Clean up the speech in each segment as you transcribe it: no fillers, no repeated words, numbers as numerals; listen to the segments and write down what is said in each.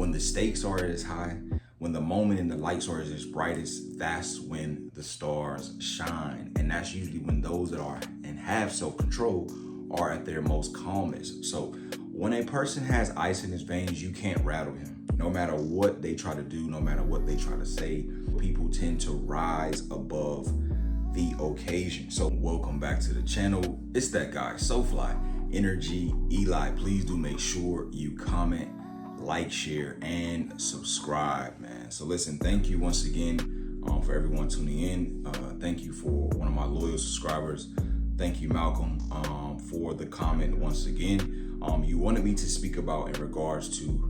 When the stakes are as high, when the moment and the lights are as brightest, that's when the stars shine. And that's usually when those that are and have self-control are at their most calmest. So when a person has ice in his veins, you can't rattle him. No matter what they try to do, no matter what they try to say, people tend to rise above the occasion. So welcome back to the channel. It's that guy, TheEnergyEli. Please do make sure you comment, like, share, and subscribe, man. So listen, thank you once again for everyone tuning in. Thank you for one of my loyal subscribers. Thank you, Malcolm, for the comment once again. You wanted me to speak about in regards to,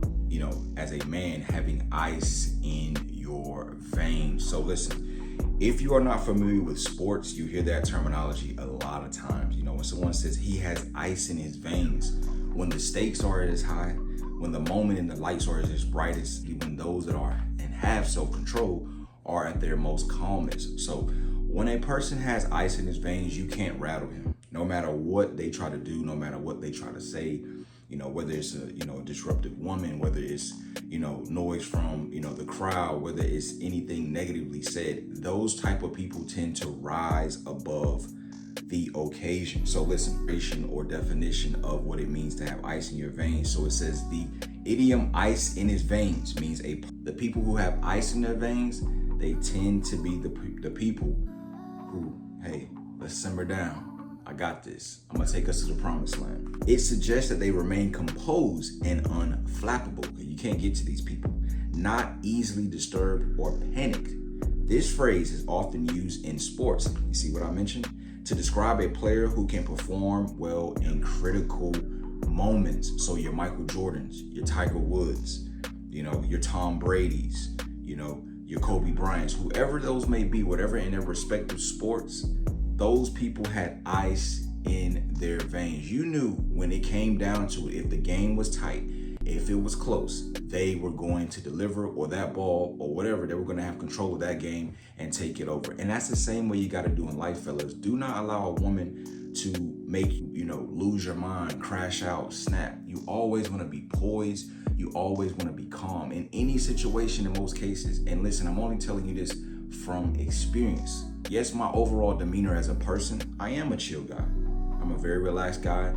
as a man, having ice in your veins. So listen, if you are not familiar with sports, you hear that terminology a lot of times. When someone says he has ice in his veins, when the stakes are at its high, when the moment and the lights are at its brightest, when those that are and have self-control are at their most calmest. So when a person has ice in his veins, you can't rattle him. No matter what they try to do, no matter what they try to say, whether it's a disruptive woman, whether it's noise from the crowd, whether it's anything negatively said, those type of people tend to rise above the occasion. So listen, or definition of what it means to have ice in your veins. So it says the idiom ice in his veins means the people who have ice in their veins, they tend to be the people who, hey, let's simmer down. I got this. I'm gonna take us to the promised land. It suggests that they remain composed and unflappable. You can't get to these people. Not easily disturbed or panicked. This phrase is often used in sports. You see what I mentioned? To describe a player who can perform well in critical moments. So your Michael Jordans, your Tiger Woods, your Tom Brady's, your Kobe Bryant's, whoever those may be, whatever in their respective sports, those people had ice in their veins. You knew when it came down to it, if the game was tight, if it was close, they were going to deliver, or that ball or whatever, they were going to have control of that game and take it over. And that's the same way you got to do in life, fellas. Do not allow a woman to make you, lose your mind, crash out, snap. You always want to be poised. You always want to be calm in any situation in most cases. And listen, I'm only telling you this from experience. Yes, my overall demeanor as a person, I am a chill guy. I'm a very relaxed guy.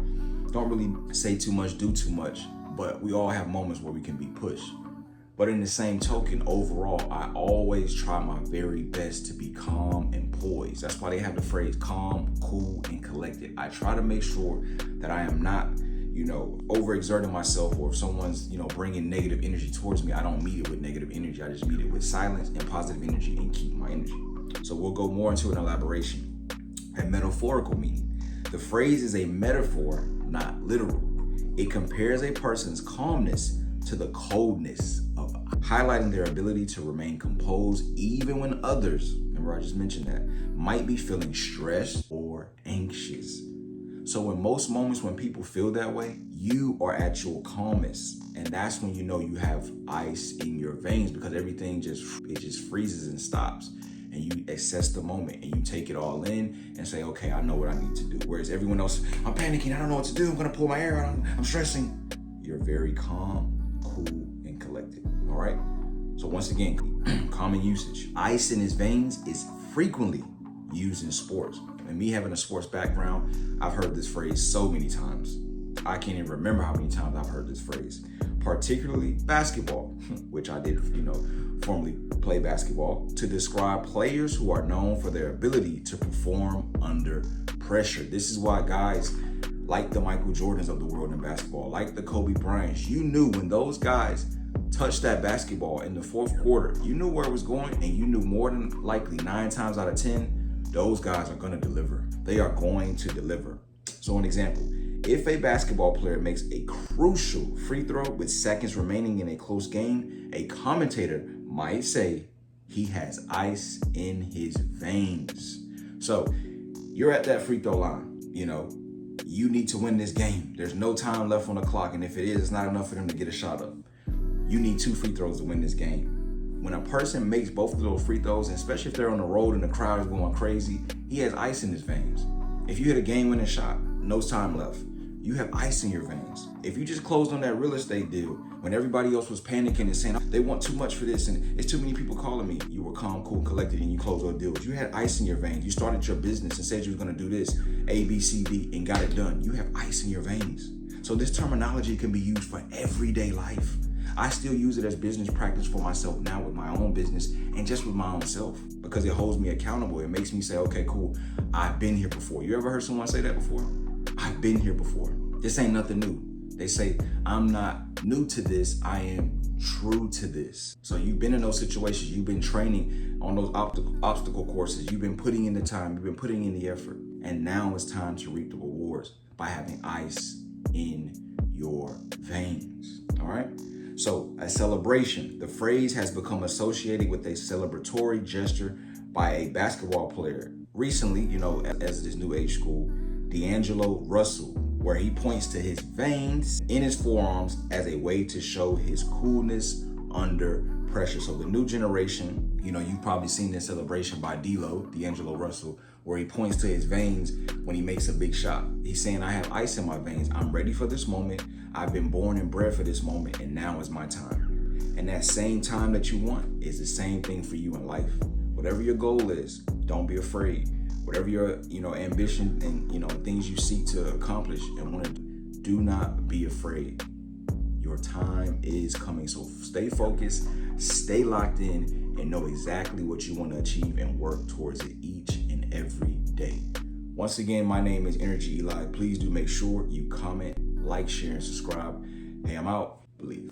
Don't really say too much, do too much, but we all have moments where we can be pushed. But in the same token, overall, I always try my very best to be calm and poised. That's why they have the phrase calm, cool, and collected. I try to make sure that I am not, overexerting myself, or if someone's, bringing negative energy towards me, I don't meet it with negative energy. I just meet it with silence and positive energy and keep my energy. So we'll go more into an elaboration. A metaphorical meaning. The phrase is a metaphor, not literal. It compares a person's calmness to the coldness of highlighting their ability to remain composed even when others, remember I just mentioned that, might be feeling stressed or anxious. So in most moments when people feel that way, you are at your calmest. And that's when you have ice in your veins, because everything just freezes and stops. And you assess the moment and you take it all in and say, okay, I know what I need to do. Whereas everyone else, I'm panicking, I don't know what to do, I'm gonna pull my hair out, I'm stressing. You're very calm, cool, and collected, all right? So once again, common usage. Ice in his veins is frequently used in sports. And me having a sports background, I've heard this phrase so many times. I can't even remember how many times I've heard this phrase, particularly basketball, which I did, formerly play basketball, to describe players who are known for their ability to perform under pressure. This is why guys like the Michael Jordans of the world in basketball, like the Kobe Bryants, you knew when those guys touched that basketball in the fourth quarter, you knew where it was going, and you knew more than likely 9 times out of 10, those guys are going to deliver. They are going to deliver. So an example, if a basketball player makes a crucial free throw with seconds remaining in a close game, a commentator might say he has ice in his veins. So you're at that free throw line, you need to win this game. There's no time left on the clock, and if it is, it's not enough for them to get a shot up. You need 2 free throws to win this game. When a person makes both of those free throws, and especially if they're on the road and the crowd is going crazy, he has ice in his veins. If you hit a game-winning shot, no time left, you have ice in your veins. If you just closed on that real estate deal When everybody else was panicking and saying they want too much for this and it's too many people calling me, you were calm, cool, and collected, and you closed all deals. You had ice in your veins. You started your business and said you were going to do this, A, B, C, D, and got it done. You have ice in your veins. So this terminology can be used for everyday life. I still use it as business practice for myself now with my own business and just with my own self, because it holds me accountable. It makes me say, okay, cool, I've been here before. You ever heard someone say that before? I've been here before. This ain't nothing new. They say, I'm not new to this, I am true to this. So you've been in those situations, you've been training on those obstacle courses, you've been putting in the time, you've been putting in the effort, and now it's time to reap the rewards by having ice in your veins, all right? So a celebration, the phrase has become associated with a celebratory gesture by a basketball player. Recently, as this new age school, D'Angelo Russell, where he points to his veins in his forearms as a way to show his coolness under pressure. So the new generation, you've probably seen this celebration by D'Angelo Russell, where he points to his veins when he makes a big shot. He's saying, I have ice in my veins. I'm ready for this moment. I've been born and bred for this moment, and now is my time. And that same time that you want is the same thing for you in life. Whatever your goal is, don't be afraid. Whatever your ambition and things you seek to accomplish and want to do not be afraid. Your time is coming. So stay focused, stay locked in, and know exactly what you want to achieve and work towards it each and every day. Once again, my name is TheEnergyEli. Please do make sure you comment, like, share, and subscribe. Hey, I'm out. Believe.